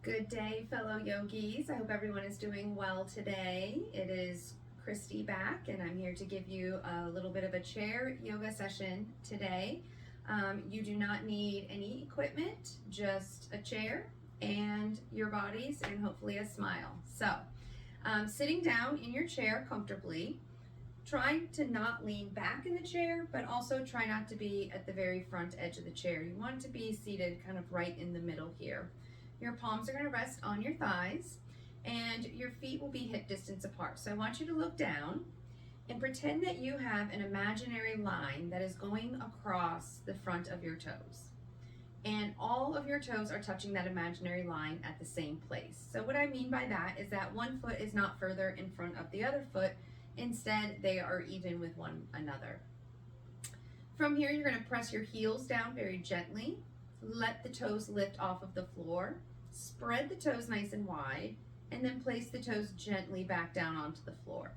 Good day, fellow yogis. I hope everyone is doing well today. It is Christy back, and I'm here to give you a little bit of a chair yoga session today. You do not need any equipment, just a chair and your bodies, and hopefully a smile. So, sitting down in your chair comfortably, try to not lean back in the chair, but also try not to be at the very front edge of the chair. You want to be seated kind of right in the middle here. Your palms are going to rest on your thighs and your feet will be hip distance apart. So I want you to look down and pretend that you have an imaginary line that is going across the front of your toes. And all of your toes are touching that imaginary line at the same place. So what I mean by that is that one foot is not further in front of the other foot. Instead, they are even with one another. From here, you're going to press your heels down very gently. Let the toes lift off of the floor. Spread the toes nice and wide, and then place the toes gently back down onto the floor.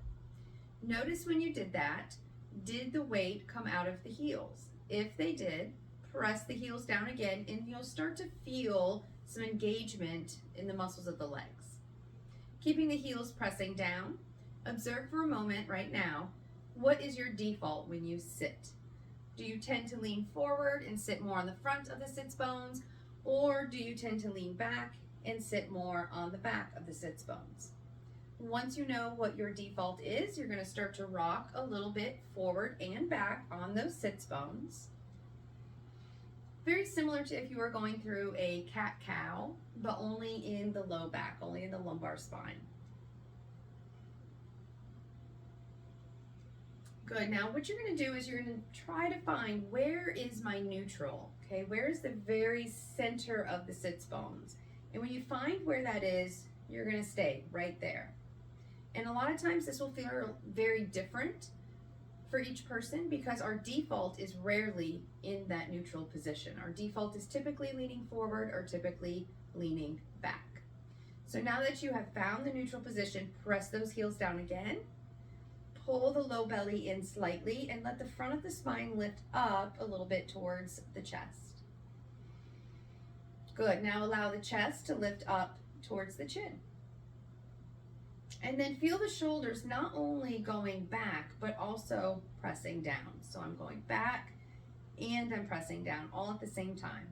Notice when you did that, did the weight come out of the heels? If they did, press the heels down again, and you'll start to feel some engagement in the muscles of the legs. Keeping the heels pressing down, observe for a moment right now, what is your default when you sit? Do you tend to lean forward and sit more on the front of the sits bones, or do you tend to lean back and sit more on the back of the sits bones? Once you know what your default is, you're going to start to rock a little bit forward and back on those sits bones. Very similar to if you were going through a cat-cow, but only in the low back, only in the lumbar spine. Good. Now what you're going to do is you're going to try to find, where is my neutral? Okay, where is the very center of the sits bones? And when you find where that is, you're going to stay right there. And a lot of times this will feel very different for each person because our default is rarely in that neutral position. Our default is typically leaning forward or typically leaning back. So now that you have found the neutral position, press those heels down again. Pull the low belly in slightly and let the front of the spine lift up a little bit towards the chest. Good. Now allow the chest to lift up towards the chin. And then feel the shoulders not only going back, but also pressing down. So I'm going back and I'm pressing down all at the same time.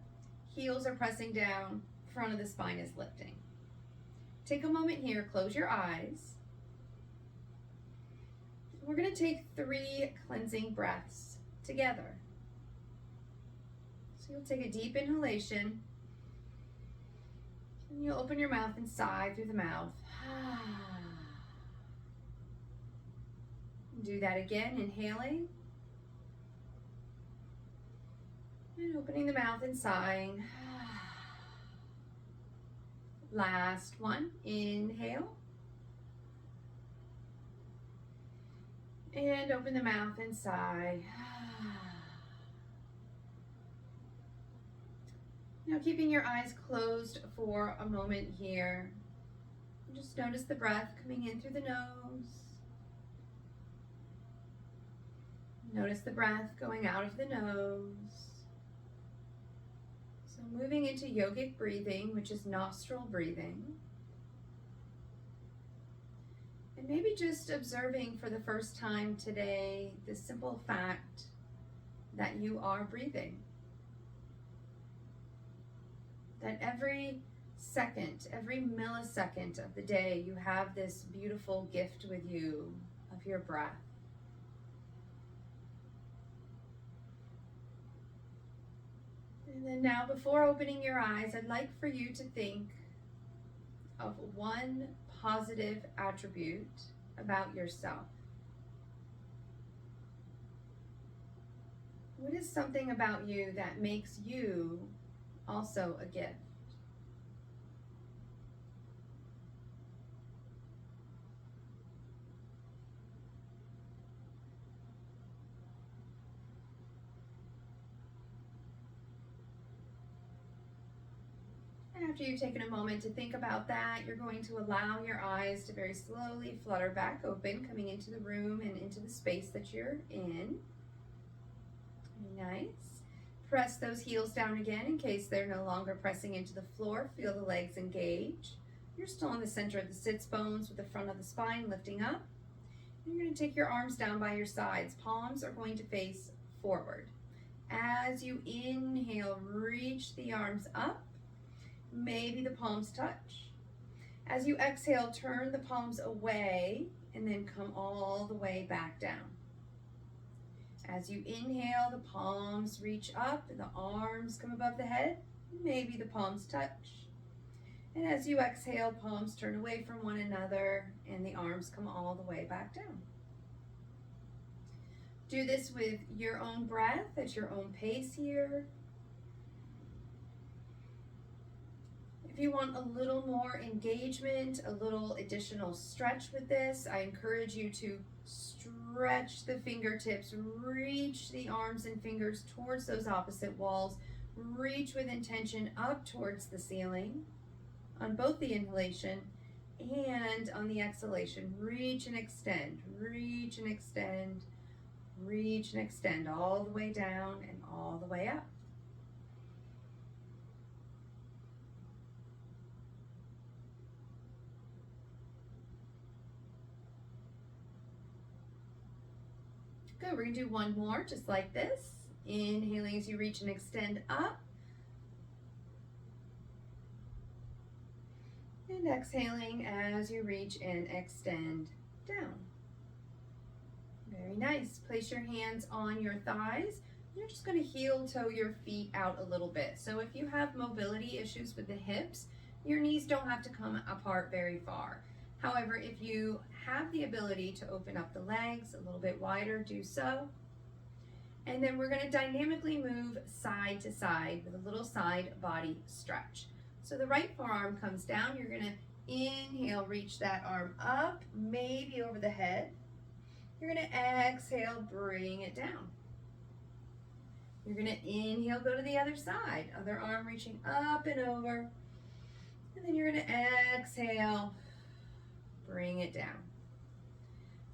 Heels are pressing down, front of the spine is lifting. Take a moment here, close your eyes. We're going to take 3 cleansing breaths together. So you'll take a deep inhalation, and you'll open your mouth and sigh through the mouth. Do that again, inhaling, and opening the mouth and sighing. Last one, inhale. And open the mouth and sigh. Now keeping your eyes closed for a moment here. Just notice the breath coming in through the nose. Notice the breath going out of the nose. So moving into yogic breathing, which is nostril breathing. And maybe just observing for the first time today the simple fact that you are breathing. That every second, every millisecond of the day, you have this beautiful gift with you of your breath. And then now, before opening your eyes, I'd like for you to think of one positive attribute about yourself. What is something about you that makes you also a gift? And after you've taken a moment to think about that, you're going to allow your eyes to very slowly flutter back open, coming into the room and into the space that you're in. Very nice. Press those heels down again in case they're no longer pressing into the floor. Feel the legs engage. You're still in the center of the sits bones with the front of the spine lifting up. You're going to take your arms down by your sides. Palms are going to face forward. As you inhale, reach the arms up. Maybe the palms touch. As you exhale, turn the palms away and then come all the way back down. As you inhale, the palms reach up and the arms come above the head. Maybe the palms touch. And as you exhale, palms turn away from one another and the arms come all the way back down. Do this with your own breath at your own pace here. If you want a little more engagement, a little additional stretch with this, I encourage you to stretch the fingertips, reach the arms and fingers towards those opposite walls, reach with intention up towards the ceiling on both the inhalation and on the exhalation. Reach and extend, reach and extend, reach and extend all the way down and all the way up. Good, we're gonna do one more just like this. Inhaling as you reach and extend up. And exhaling as you reach and extend down. Very nice. Place your hands on your thighs. You're just going to heel toe your feet out a little bit. So if you have mobility issues with the hips, your knees don't have to come apart very far. However, if you have the ability to open up the legs a little bit wider, do so. And then we're going to dynamically move side to side with a little side body stretch. So the right forearm comes down. You're going to inhale, reach that arm up, maybe over the head. You're going to exhale, bring it down. You're going to inhale, go to the other side. Other arm reaching up and over. And then you're going to exhale, bring it down.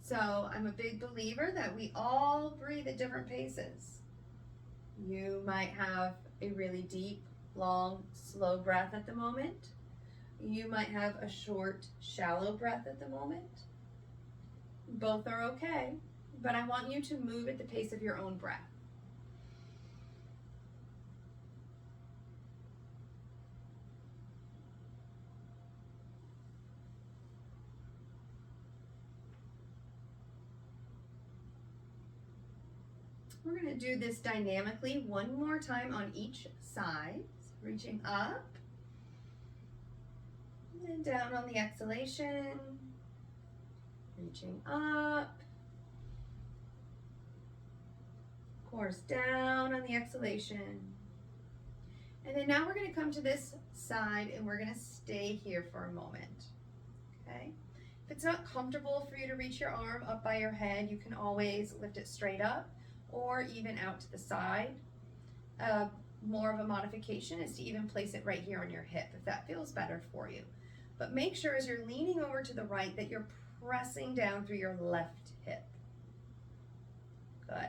So I'm a big believer that we all breathe at different paces. You might have a really deep, long, slow breath at the moment. You might have a short, shallow breath at the moment. Both are okay, but I want you to move at the pace of your own breath. We're going to do this dynamically one more time on each side, reaching up and then down on the exhalation, reaching up, of course down on the exhalation. And then now we're going to come to this side and we're going to stay here for a moment, okay? If it's not comfortable for you to reach your arm up by your head, you can always lift it straight up or even out to the side. More of a modification is to even place it right here on your hip if that feels better for you. But make sure as you're leaning over to the right that you're pressing down through your left hip. Good.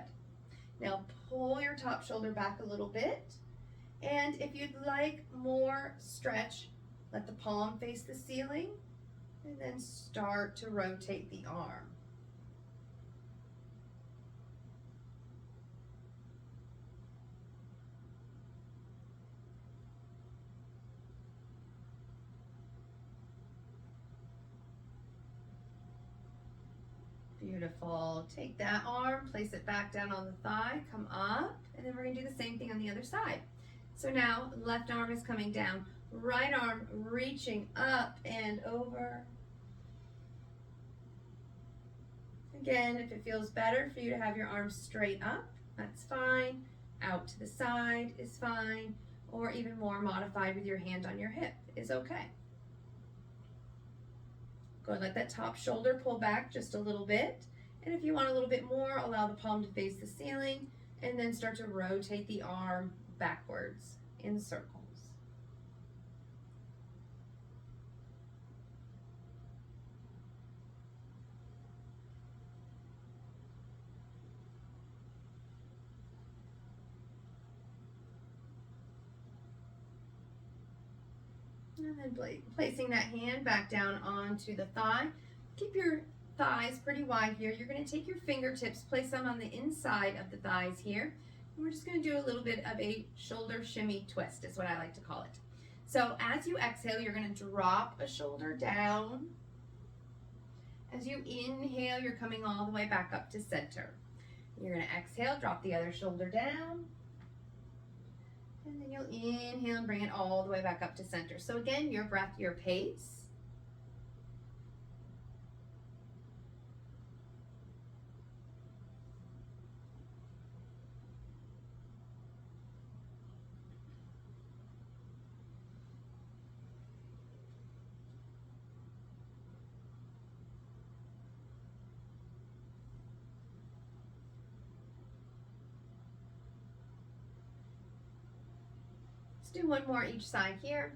Now pull your top shoulder back a little bit. And if you'd like more stretch, let the palm face the ceiling and then start to rotate the arm. Beautiful. Take that arm, place it back down on the thigh, come up, and then we're going to do the same thing on the other side. So now left arm is coming down, right arm reaching up and over. Again, if it feels better for you to have your arms straight up, that's fine. Out to the side is fine, or even more modified with your hand on your hip is okay. Go and let that top shoulder pull back just a little bit. And if you want a little bit more, allow the palm to face the ceiling and then start to rotate the arm backwards in circles. And then placing that hand back down onto the thigh. Keep your thighs pretty wide here. You're going to take your fingertips, place them on the inside of the thighs here. And we're just going to do a little bit of a shoulder shimmy twist is what I like to call it. So as you exhale, you're going to drop a shoulder down. As you inhale, you're coming all the way back up to center. You're going to exhale, drop the other shoulder down. And then you'll inhale and bring it all the way back up to center. So again, your breath, your pace. Let's do one more each side here.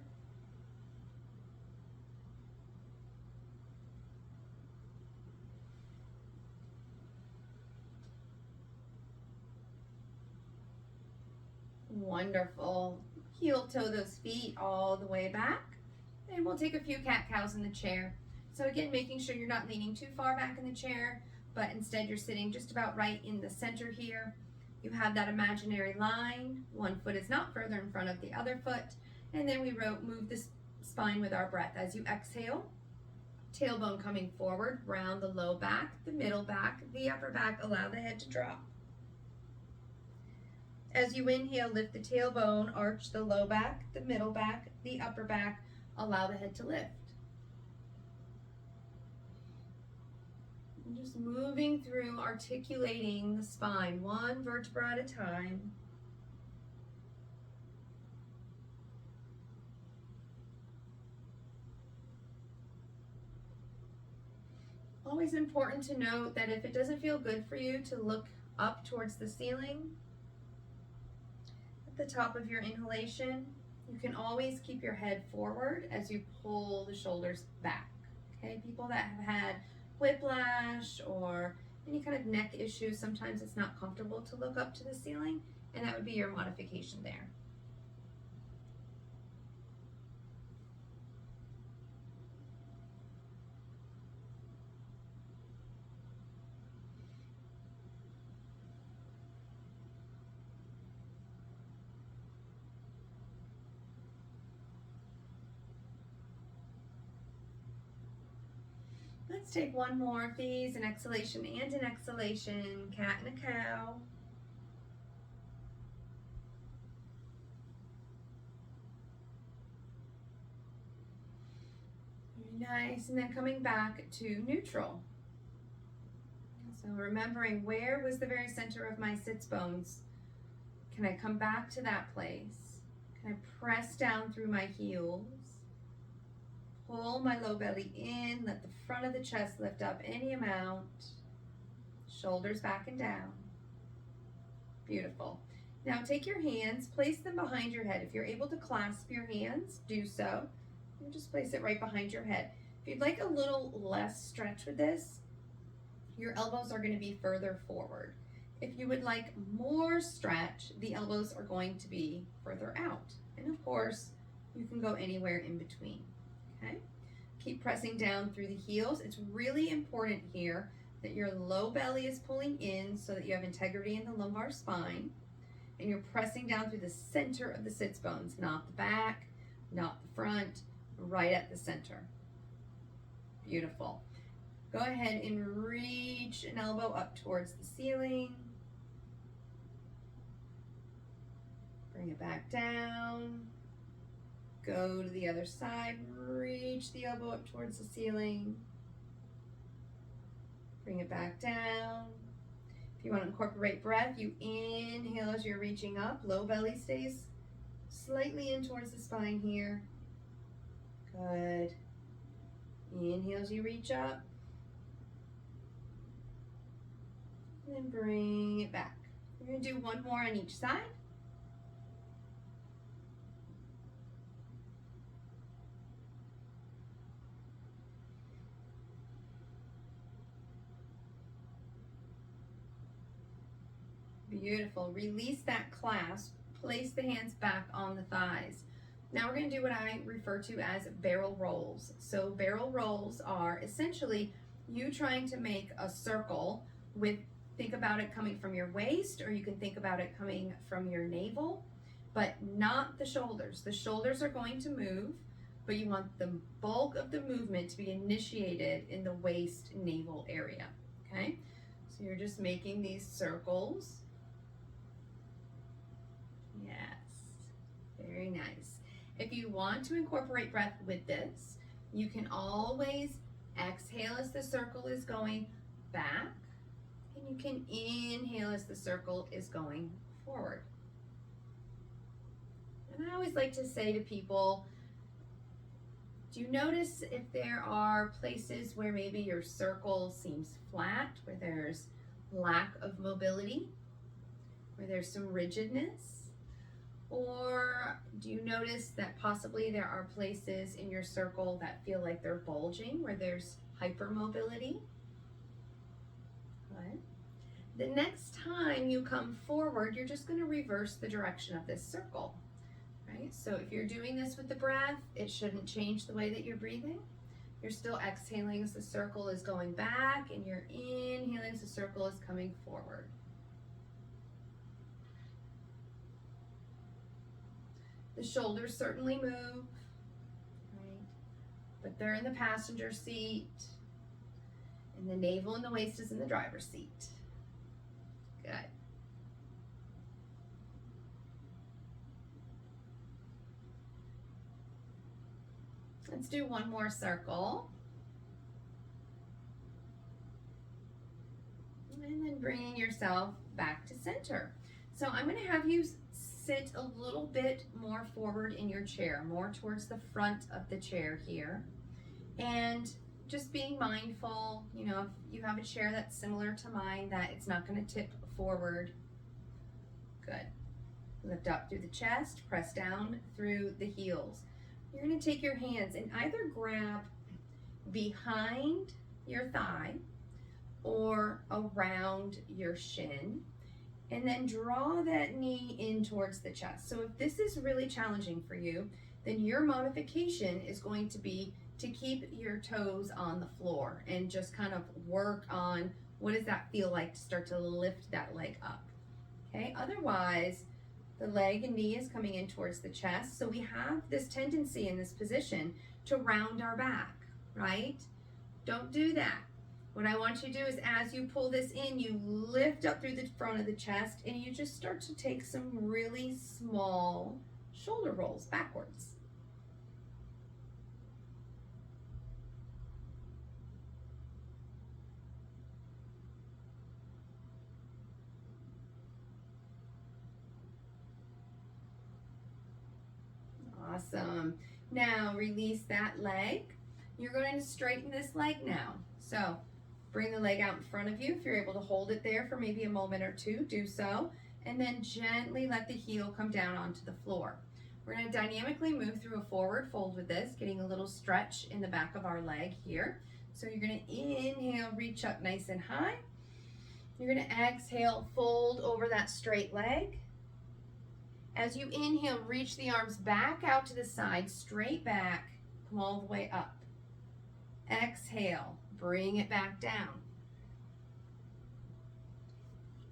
Wonderful. Heel toe those feet all the way back. And we'll take a few cat-cows in the chair. So again, making sure you're not leaning too far back in the chair, but instead you're sitting just about right in the center here. You have that imaginary line. One foot is not further in front of the other foot. And then we move the spine with our breath. As you exhale, tailbone coming forward, round the low back, the middle back, the upper back, allow the head to drop. As you inhale, lift the tailbone, arch the low back, the middle back, the upper back, allow the head to lift. And just moving through, articulating the spine, one vertebra at a time. Always important to note that if it doesn't feel good for you to look up towards the ceiling, at the top of your inhalation, you can always keep your head forward as you pull the shoulders back. Okay, people that have had whiplash or any kind of neck issues, sometimes it's not comfortable to look up to the ceiling, and that would be your modification there. Let's take one more of these, an exhalation and an exhalation, cat and a cow. Very nice, and then coming back to neutral. So remembering where was the very center of my sits bones. Can I come back to that place? Can I press down through my heels? Pull my low belly in, let the front of the chest lift up any amount. Shoulders back and down. Beautiful. Now take your hands, place them behind your head. If you're able to clasp your hands, do so. And just place it right behind your head. If you'd like a little less stretch with this, your elbows are going to be further forward. If you would like more stretch, the elbows are going to be further out. And of course, you can go anywhere in between. Okay, keep pressing down through the heels. It's really important here that your low belly is pulling in so that you have integrity in the lumbar spine, and you're pressing down through the center of the sits bones, not the back, not the front, right at the center. Beautiful. Go ahead and reach an elbow up towards the ceiling. Bring it back down. Go to the other side, reach the elbow up towards the ceiling. Bring it back down. If you want to incorporate breath, you inhale as you're reaching up. Low belly stays slightly in towards the spine here. Good. Inhale as you reach up. And then bring it back. We're going to do one more on each side. Beautiful. Release that clasp. Place the hands back on the thighs. Now we're going to do what I refer to as barrel rolls. So barrel rolls are essentially you trying to make a circle with, think about it coming from your waist, or you can think about it coming from your navel, but not the shoulders. The shoulders are going to move, but you want the bulk of the movement to be initiated in the waist navel area, okay? So you're just making these circles. Yes, very nice. If you want to incorporate breath with this, you can always exhale as the circle is going back, and you can inhale as the circle is going forward. And I always like to say to people, do you notice if there are places where maybe your circle seems flat, where there's lack of mobility, where there's some rigidness? Or do you notice that possibly there are places in your circle that feel like they're bulging, where there's hypermobility? Good. The next time you come forward, you're just going to reverse the direction of this circle, right? So if you're doing this with the breath, it shouldn't change the way that you're breathing. You're still exhaling as the circle is going back, and you're inhaling as the circle is coming forward. The shoulders certainly move, right? But they're in the passenger seat, and the navel and the waist is in the driver's seat. Good. Let's do one more circle. And then bringing yourself back to center. So I'm going to have you sit a little bit more forward in your chair, more towards the front of the chair here. And just being mindful, you know, if you have a chair that's similar to mine, that it's not going to tip forward. Good. Lift up through the chest, press down through the heels. You're going to take your hands and either grab behind your thigh or around your shin, and then draw that knee in towards the chest. So if this is really challenging for you, then your modification is going to be to keep your toes on the floor and just kind of work on what does that feel like to start to lift that leg up. Okay, otherwise the leg and knee is coming in towards the chest, so we have this tendency in this position to round our back, right? Don't do that. What I want you to do is, as you pull this in, you lift up through the front of the chest, and you just start to take some really small shoulder rolls backwards. Awesome. Now release that leg. You're going to straighten this leg now. So bring the leg out in front of you. If you're able to hold it there for maybe a moment or two, do so. And then gently let the heel come down onto the floor. We're going to dynamically move through a forward fold with this, getting a little stretch in the back of our leg here. So you're going to inhale, reach up nice and high. You're going to exhale, fold over that straight leg. As you inhale, reach the arms back out to the side, straight back, come all the way up. Exhale, bring it back down.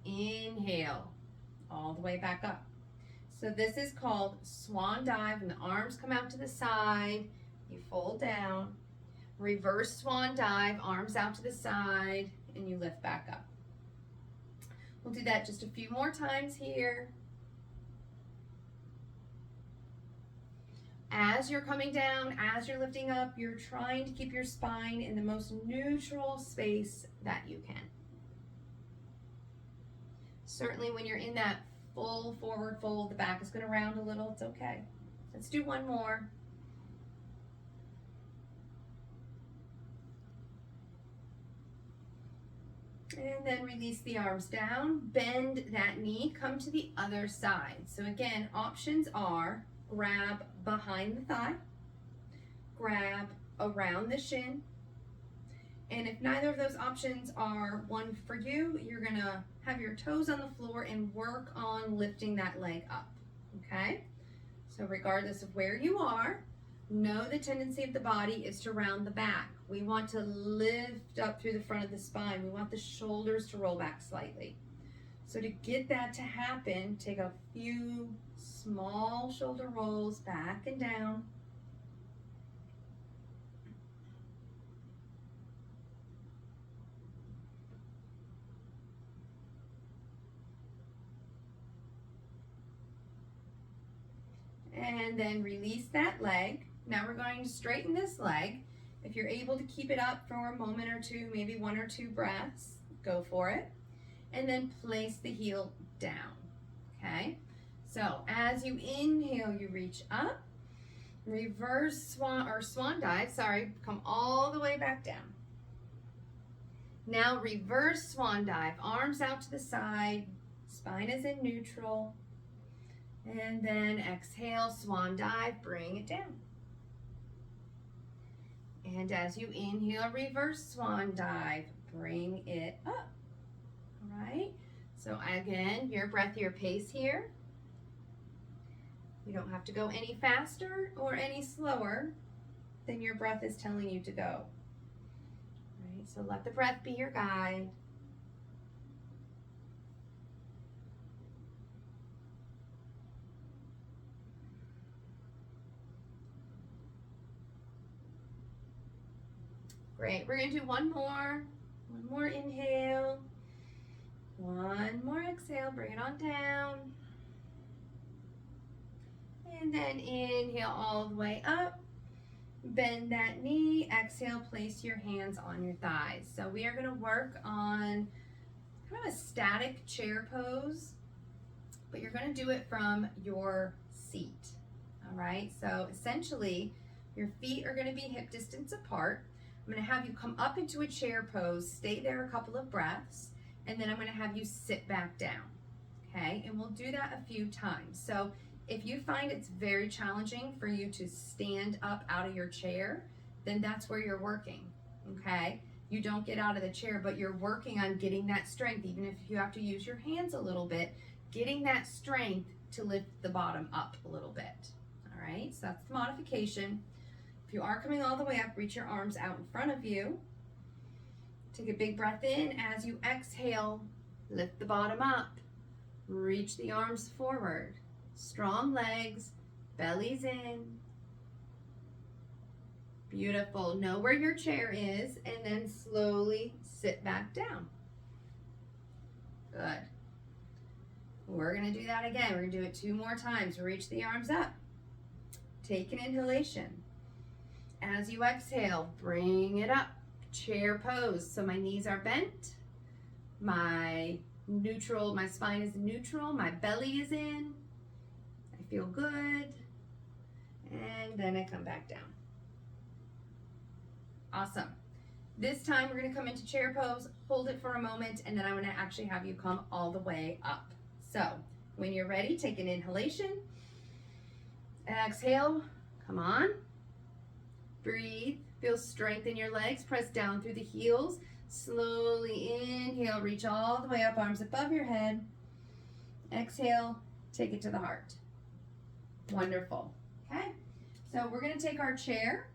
Inhale, all the way back up. So this is called swan dive, and the arms come out to the side, you fold down, reverse swan dive, arms out to the side, and you lift back up. We'll do that just a few more times here. As you're coming down, as you're lifting up, you're trying to keep your spine in the most neutral space that you can. Certainly when you're in that full forward fold, the back is going to round a little, it's okay. Let's do one more. And then release the arms down, bend that knee, come to the other side. So again, options are grab behind the thigh, grab around the shin, and if neither of those options are one for you, you're gonna have your toes on the floor and work on lifting that leg up, okay? So regardless of where you are, know the tendency of the body is to round the back. We want to lift up through the front of the spine. We want the shoulders to roll back slightly. So to get that to happen, take a few small shoulder rolls back and down. And then release that leg. Now we're going to straighten this leg. If you're able to keep it up for a moment or two, maybe 1 or 2 breaths, go for it. And then place the heel down, okay? So as you inhale, you reach up, reverse swan dive, come all the way back down. Now reverse swan dive, arms out to the side, spine is in neutral. And then exhale, swan dive, bring it down. And as you inhale, reverse swan dive, bring it up. All right, so again, your breath, your pace here. You don't have to go any faster or any slower than your breath is telling you to go. All right, so let the breath be your guide. Great, we're gonna do one more inhale, one more exhale, bring it on down. And then inhale all the way up, bend that knee, exhale, place your hands on your thighs. So we are gonna work on kind of a static chair pose, but you're gonna do it from your seat, all right? So essentially, your feet are gonna be hip distance apart. I'm gonna have you come up into a chair pose, stay there a couple of breaths, and then I'm gonna have you sit back down, okay? And we'll do that a few times. So if you find it's very challenging for you to stand up out of your chair, then that's where you're working, okay? You don't get out of the chair, but you're working on getting that strength, even if you have to use your hands a little bit, getting that strength to lift the bottom up a little bit, all right? So that's the modification. If you are coming all the way up, reach your arms out in front of you. Take a big breath in. As you exhale, lift the bottom up. Reach the arms forward. Strong legs, belly's in. Beautiful. Know where your chair is and then slowly sit back down. Good. We're going to do that again. We're going to do it 2 more times. Reach the arms up. Take an inhalation. As you exhale, bring it up, chair pose. So my knees are bent, my spine is neutral, my belly is in, I feel good, and then I come back down. Awesome. This time we're gonna come into chair pose, hold it for a moment, and then I'm gonna actually have you come all the way up. So when you're ready, take an inhalation, exhale, come on. Breathe, feel strength in your legs, press down through the heels. Slowly inhale, reach all the way up, arms above your head. Exhale, take it to the heart. Wonderful, okay? So we're gonna take our chair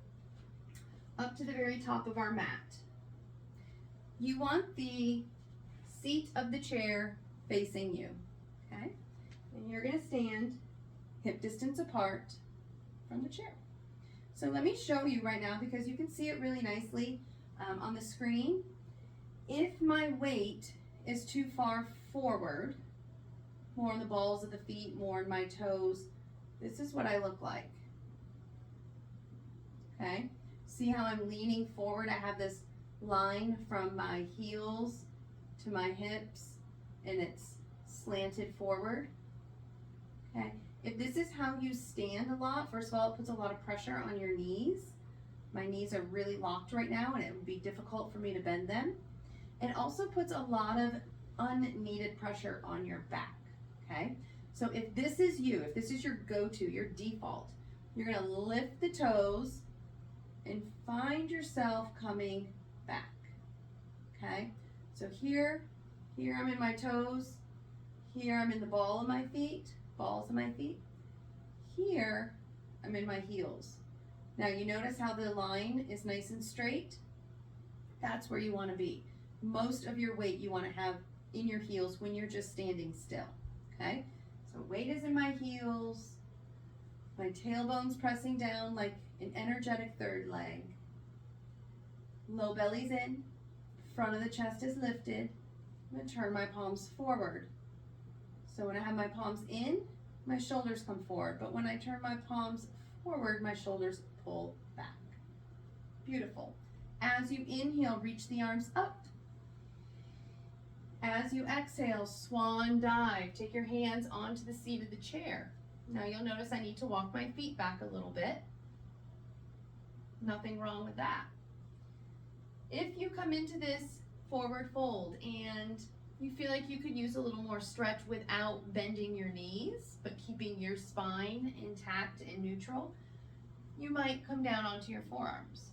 up to the very top of our mat. You want the seat of the chair facing you, okay? And you're gonna stand hip distance apart from the chair. So let me show you right now because you can see it really nicely on the screen. If my weight is too far forward, more on the balls of the feet, more on my toes, this is what I look like. Okay, see how I'm leaning forward? I have this line from my heels to my hips and it's slanted forward. Okay. If this is how you stand a lot, first of all, it puts a lot of pressure on your knees. My knees are really locked right now and it would be difficult for me to bend them. It also puts a lot of unneeded pressure on your back, okay? So if this is you, if this is your go-to, your default, you're gonna lift the toes and find yourself coming back, okay? So here I'm in my toes, here I'm in the balls of my feet. here, I'm in my heels. Now you notice how the line is nice and straight? That's where you want to be. Most of your weight you want to have in your heels when you're just standing still, okay? So weight is in my heels, my tailbone's pressing down like an energetic third leg. Low belly's in, front of the chest is lifted. I'm going to turn my palms forward. So when I have my palms in, my shoulders come forward, but when I turn my palms forward, my shoulders pull back. Beautiful. As you inhale, reach the arms up. As you exhale, swan dive. Take your hands onto the seat of the chair. Now you'll notice I need to walk my feet back a little bit. Nothing wrong with that. If you come into this forward fold and you feel like you could use a little more stretch without bending your knees, but keeping your spine intact and neutral, you might come down onto your forearms.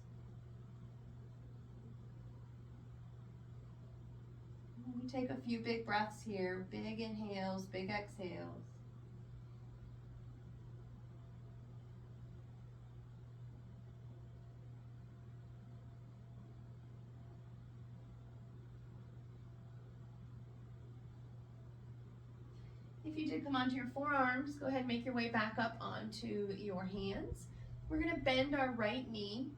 We take a few big breaths here, big inhales, big exhales. If you did come onto your forearms, go ahead and make your way back up onto your hands. We're going to bend our right knee.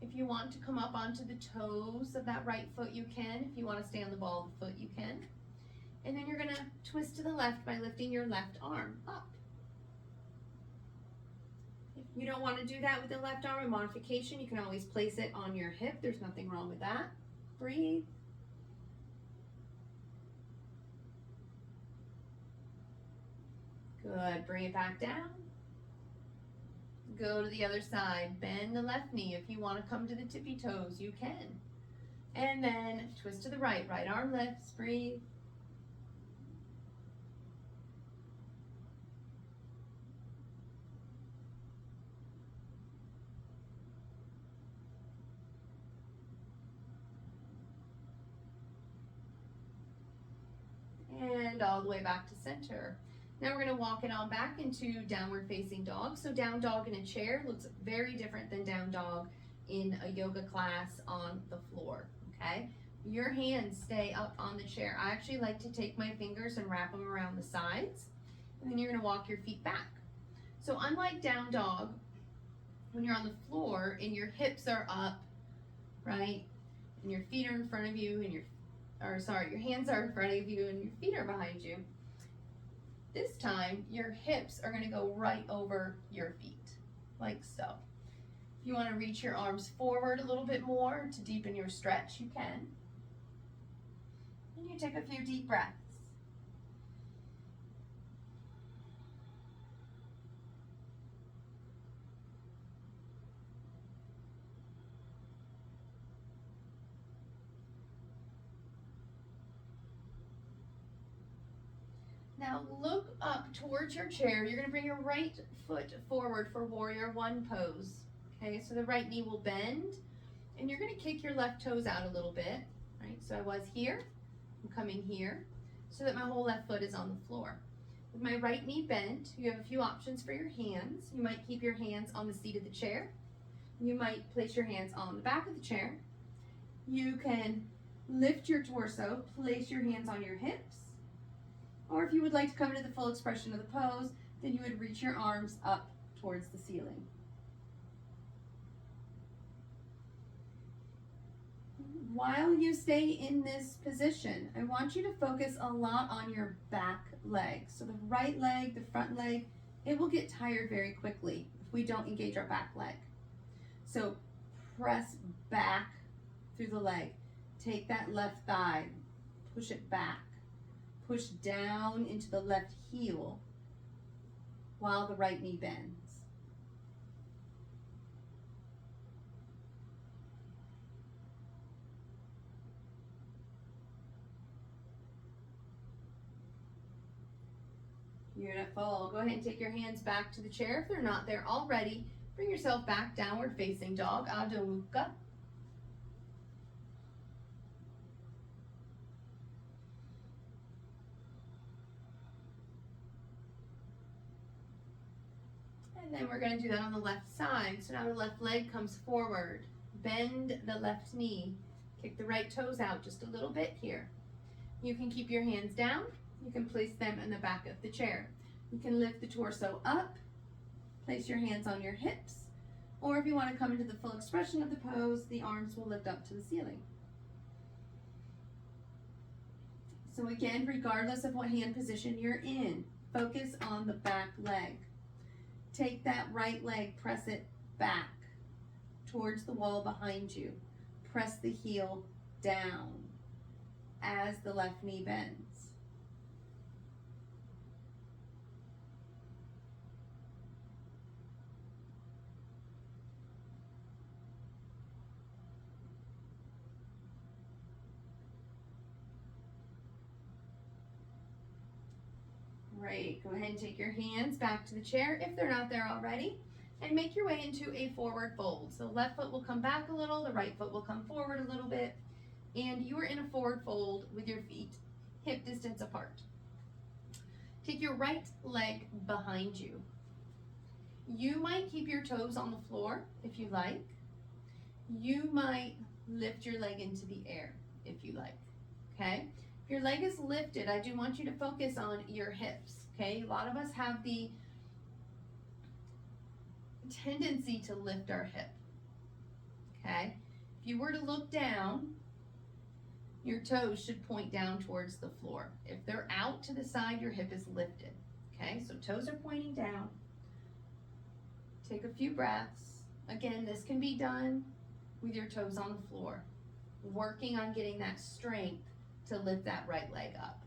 If you want to come up onto the toes of that right foot, you can. If you want to stay on the ball of the foot, you can. And then you're going to twist to the left by lifting your left arm up. If you don't want to do that with the left arm, a modification, you can always place it on your hip. There's nothing wrong with that. Breathe. Good. Bring it back down. Go to the other side. Bend the left knee. If you want to come to the tippy toes, you can. And then twist to the right. Right arm lifts. Breathe. And all the way back to center. Now we're going to walk it on back into downward facing dog. So down dog in a chair looks very different than down dog in a yoga class on the floor, okay? Your hands stay up on the chair. I actually like to take my fingers and wrap them around the sides, and then you're going to walk your feet back. So unlike down dog, when you're on the floor and your hips are up, right, and your feet are in front of you, and your hands are in front of you and your feet are behind you, this time, your hips are going to go right over your feet, like so. If you want to reach your arms forward a little bit more to deepen your stretch, you can. And you take a few deep breaths. Now look up towards your chair. You're going to bring your right foot forward for warrior one pose. Okay, so the right knee will bend, and you're going to kick your left toes out a little bit. Right, so I was here, I'm coming here, so that my whole left foot is on the floor. With my right knee bent, you have a few options for your hands. You might keep your hands on the seat of the chair. You might place your hands on the back of the chair. You can lift your torso, place your hands on your hips. Or if you would like to come into the full expression of the pose, then you would reach your arms up towards the ceiling. While you stay in this position, I want you to focus a lot on your back leg. So the right leg, the front leg, it will get tired very quickly if we don't engage our back leg. So press back through the leg. Take that left thigh, push it back. Push down into the left heel while the right knee bends. Beautiful. Go ahead and take your hands back to the chair if they're not there already. Bring yourself back, downward facing dog, Adho Mukha. And then we're going to do that on the left side. So now the left leg comes forward. Bend the left knee. Kick the right toes out just a little bit here. You can keep your hands down. You can place them in the back of the chair. You can lift the torso up. Place your hands on your hips. Or if you want to come into the full expression of the pose, the arms will lift up to the ceiling. So again, regardless of what hand position you're in, focus on the back leg. Take that right leg, press it back towards the wall behind you. Press the heel down as the left knee bends. Great. Go ahead and take your hands back to the chair if they're not there already, and make your way into a forward fold. So left foot will come back a little, the right foot will come forward a little bit, and you are in a forward fold with your feet hip distance apart. Take your right leg behind you. You might keep your toes on the floor if you like. You might lift your leg into the air if you like, okay? If your leg is lifted, I do want you to focus on your hips, okay? A lot of us have the tendency to lift our hip, okay? If you were to look down, your toes should point down towards the floor. If they're out to the side, your hip is lifted, okay? So toes are pointing down. Take a few breaths. Again, this can be done with your toes on the floor, working on getting that strength to lift that right leg up.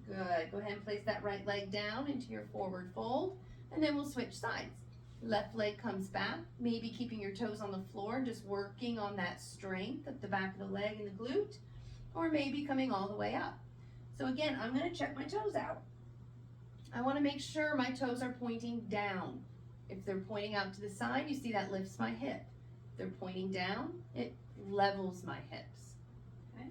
Good. Go ahead and place that right leg down into your forward fold, and then we'll switch sides. Left leg comes back, maybe keeping your toes on the floor, just working on that strength of the back of the leg and the glute, or maybe coming all the way up. So again, I'm going to check my toes out. I want to make sure my toes are pointing down. If they're pointing out to the side, you see that lifts my hip. If they're pointing down, it levels my hips. Okay?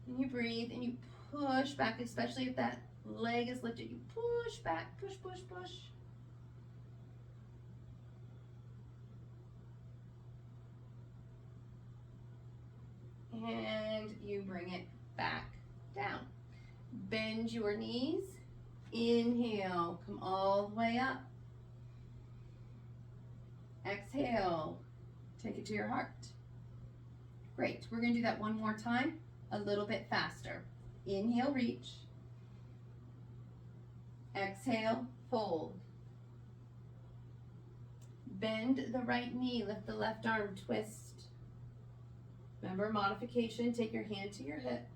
And you breathe and you push back, especially if that leg is lifted. You push back, push, push, push. And you bring it back down. Bend your knees. Inhale, come all the way up. Exhale, take it to your heart. Great, we're going to do that one more time, a little bit faster. Inhale, reach. Exhale, fold. Bend the right knee, lift the left arm, twist. Remember, modification, take your hand to your hip.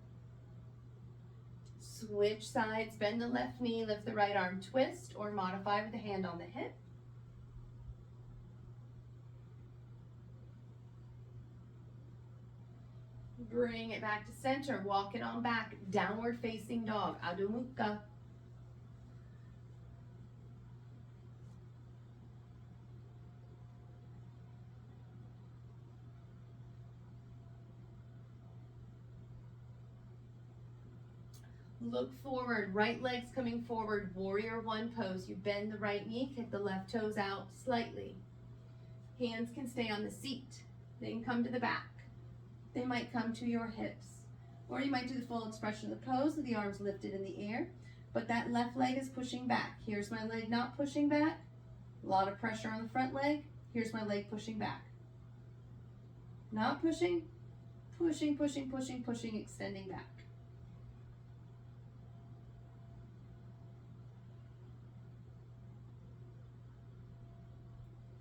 Switch sides, bend the left knee, lift the right arm, twist, or modify with the hand on the hip. Bring it back to center, walk it on back, downward facing dog, Adho Mukha. Look forward, right leg's coming forward, warrior one pose. You bend the right knee, kick the left toes out slightly. Hands can stay on the seat. They can come to the back. They might come to your hips. Or you might do the full expression of the pose with the arms lifted in the air, but that left leg is pushing back. Here's my leg not pushing back. A lot of pressure on the front leg. Here's my leg pushing back. Not pushing, pushing, pushing, pushing, pushing, extending back.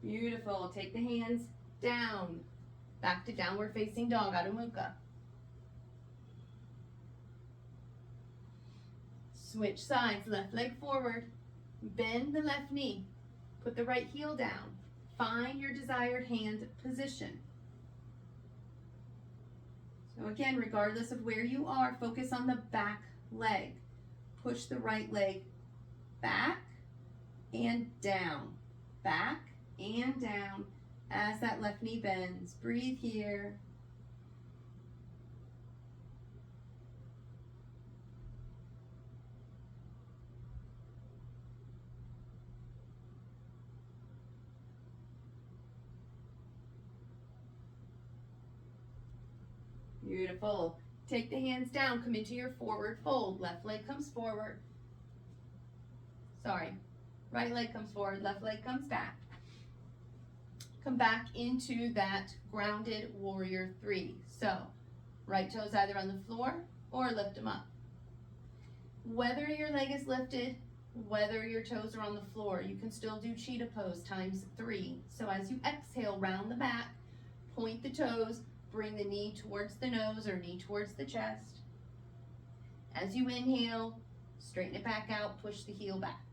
Beautiful. Take the hands down. Back to downward facing dog, Adho Mukha. Switch sides, left leg forward. Bend the left knee. Put the right heel down. Find your desired hand position. So again, regardless of where you are, focus on the back leg. Push the right leg back and down. Back and down as that left knee bends. Breathe here. Beautiful. Take the hands down, come into your forward fold. Left leg comes forward. Sorry, right leg comes forward, left leg comes back. Come back into that grounded warrior three. So, right toes either on the floor or lift them up. Whether your leg is lifted, whether your toes are on the floor, you can still do cheetah pose times 3. So as you exhale, round the back, point the toes, bring the knee towards the nose or knee towards the chest. As you inhale, straighten it back out, push the heel back.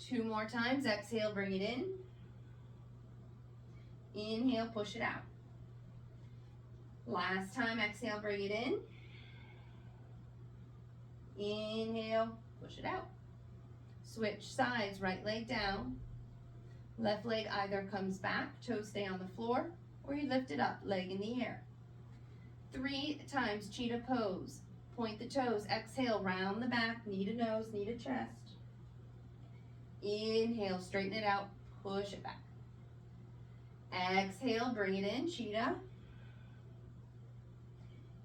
2 more times, exhale, bring it in. Inhale, push it out. Last time, exhale, bring it in. Inhale, push it out. Switch sides, right leg down. Left leg either comes back, toes stay on the floor, or you lift it up, leg in the air. 3 times cheetah pose. Point the toes, exhale, round the back, knee to nose, knee to chest. Inhale, straighten it out, push it back. Exhale, bring it in, cheetah.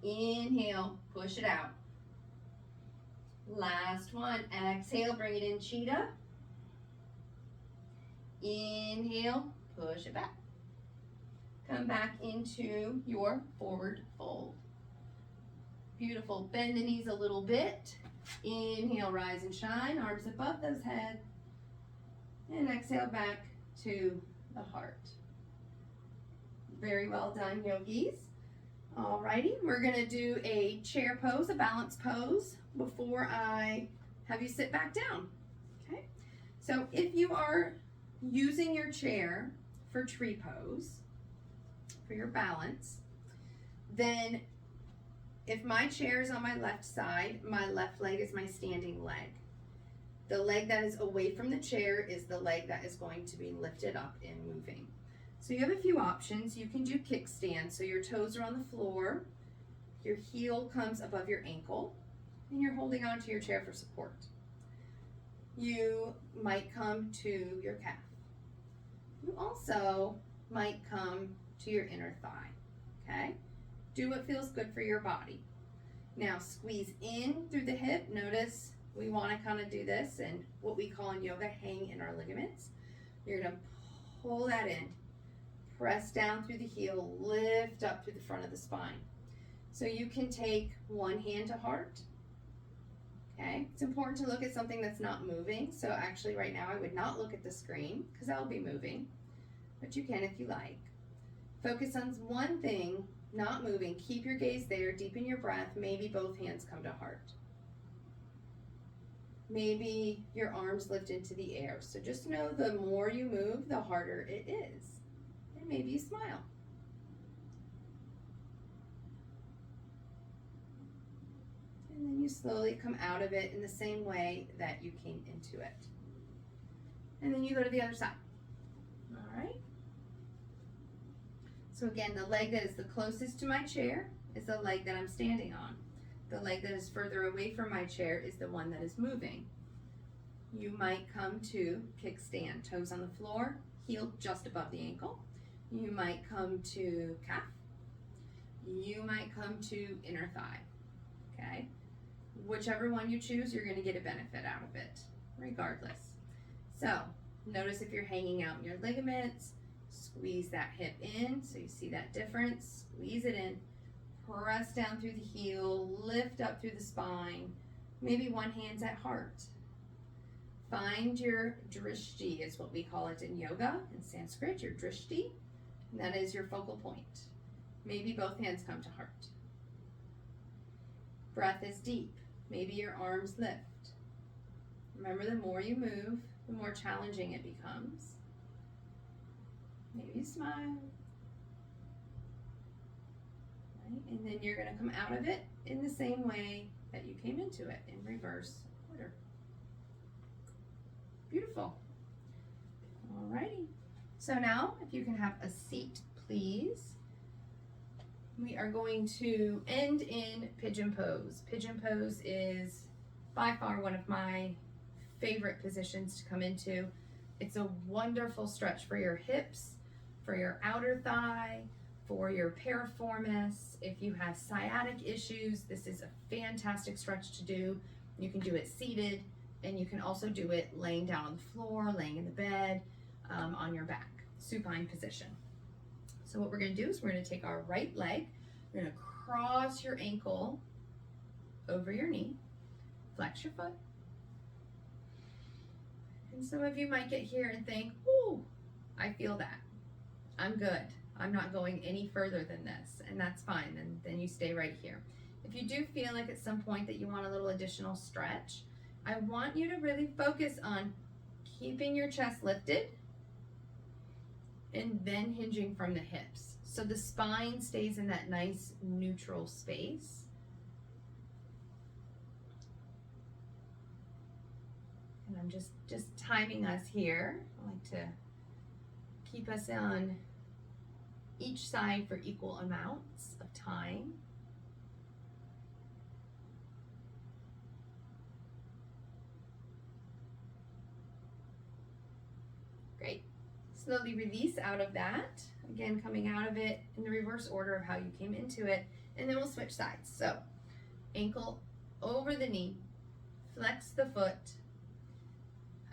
Inhale, push it out. Last one, exhale, bring it in, cheetah. Inhale, push it back. Come back into your forward fold. Beautiful, bend the knees a little bit. Inhale, rise and shine, arms above those head. And exhale back to the heart. Very well done, yogis. Alrighty, we're gonna do a chair pose, a balance pose, before I have you sit back down, okay? So if you are using your chair for tree pose, for your balance, then if my chair is on my left side, my left leg is my standing leg. The leg that is away from the chair is the leg that is going to be lifted up and moving. So you have a few options. You can do kickstand, so your toes are on the floor, your heel comes above your ankle, and you're holding onto your chair for support. You might come to your calf. You also might come to your inner thigh, okay? Do what feels good for your body. Now squeeze in through the hip. Notice we want to kind of do this and what we call in yoga, hang in our ligaments. You're going to pull that in. Press down through the heel, lift up through the front of the spine. So you can take one hand to heart. Okay, it's important to look at something that's not moving. So actually right now I would not look at the screen because that will be moving, but you can if you like. Focus on one thing, not moving. Keep your gaze there, deepen your breath. Maybe both hands come to heart. Maybe your arms lift into the air. So just know the more you move, the harder it is. And maybe you smile. And then you slowly come out of it in the same way that you came into it. And then you go to the other side. All right. So again, the leg that is the closest to my chair is the leg that I'm standing on. The leg that is further away from my chair is the one that is moving. You might come to kickstand, toes on the floor, heel just above the ankle. You might come to calf. You might come to inner thigh, okay? Whichever one you choose, you're gonna get a benefit out of it, regardless. So, notice if you're hanging out in your ligaments, squeeze that hip in, so you see that difference, squeeze it in, press down through the heel, lift up through the spine, maybe one hand's at heart. Find your drishti, is what we call it in yoga, in Sanskrit, your drishti, and that is your focal point. Maybe both hands come to heart. Breath is deep. Maybe your arms lift. Remember, the more you move, the more challenging it becomes. Maybe you smile. Right? And then you're going to come out of it in the same way that you came into it, in reverse order. Beautiful. Alrighty. So now, if you can have a seat, please. We are going to end in pigeon pose. Pigeon pose is by far one of my favorite positions to come into. It's a wonderful stretch for your hips, for your outer thigh, For your piriformis, if you have sciatic issues, this is a fantastic stretch to do. You can do it seated, and you can also do it laying down on the floor, laying in the bed, on your back, supine position. So what we're going to do is we're going to take our right leg, we're going to cross your ankle over your knee, flex your foot. And some of you might get here and think, "Ooh, I feel that. I'm good. I'm not going any further than this," and that's fine. Then you stay right here. If you do feel like at some point that you want a little additional stretch, I want you to really focus on keeping your chest lifted and then hinging from the hips. So the spine stays in that nice neutral space. And I'm just timing us here. I like to keep us on each side for equal amounts of time. Great. Slowly release out of that. Again, coming out of it in the reverse order of how you came into it. And then we'll switch sides. So ankle over the knee, flex the foot.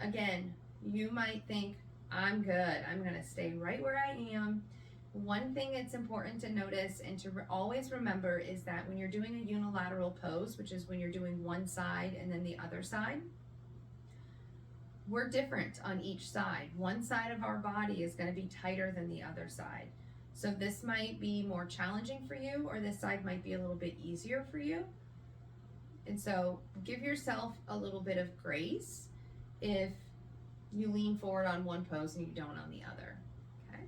Again, you might think, "I'm good. I'm going to stay right where I am." One thing that's important to notice and to always remember is that when you're doing a unilateral pose, which is when you're doing one side and then the other side, we're different on each side. One side of our body is going to be tighter than the other side. So this might be more challenging for you, or this side might be a little bit easier for you. And so give yourself a little bit of grace if you lean forward on one pose and you don't on the other. Okay.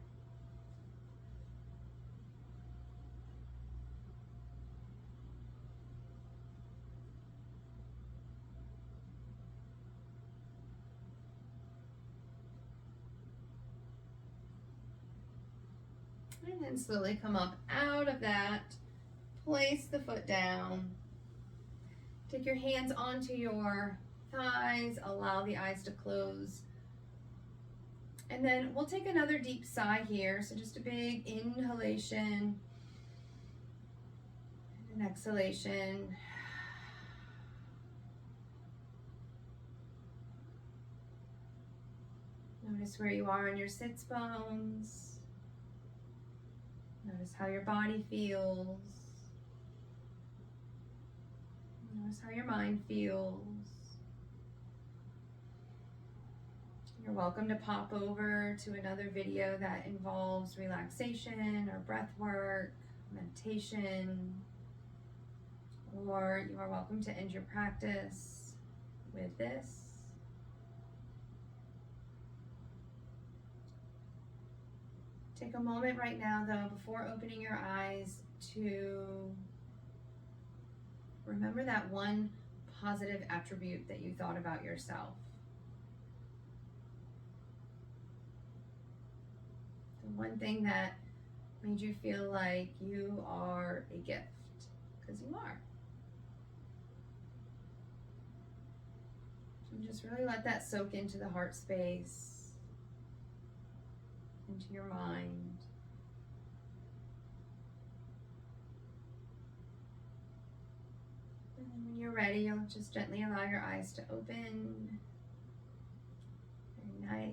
And then slowly come up out of that. Place the foot down. Take your hands onto your thighs. Allow the eyes to close. And then we'll take another deep sigh here. So just a big inhalation and an exhalation. Notice where you are in your sits bones. Notice how your body feels. Notice how your mind feels. You're welcome to pop over to another video that involves relaxation or breath work, meditation, or you are welcome to end your practice with this. Take a moment right now, though, before opening your eyes, to remember that one positive attribute that you thought about yourself. The one thing that made you feel like you are a gift, because you are. So just really let that soak into the heart space, into your mind. And then when you're ready, you'll just gently allow your eyes to open. Very nice.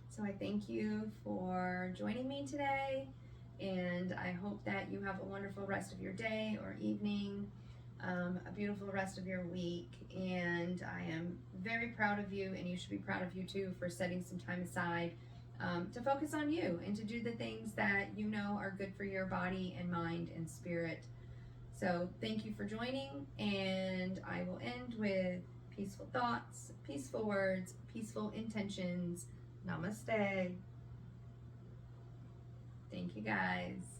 So I thank you for joining me today, and I hope that you have a wonderful rest of your day or evening, a beautiful rest of your week, and I am very proud of you, and you should be proud of you too for setting some time aside to focus on you and to do the things that you know are good for your body and mind and spirit. So thank you for joining, and I will end with peaceful thoughts, peaceful words, peaceful intentions. Namaste. Thank you, guys.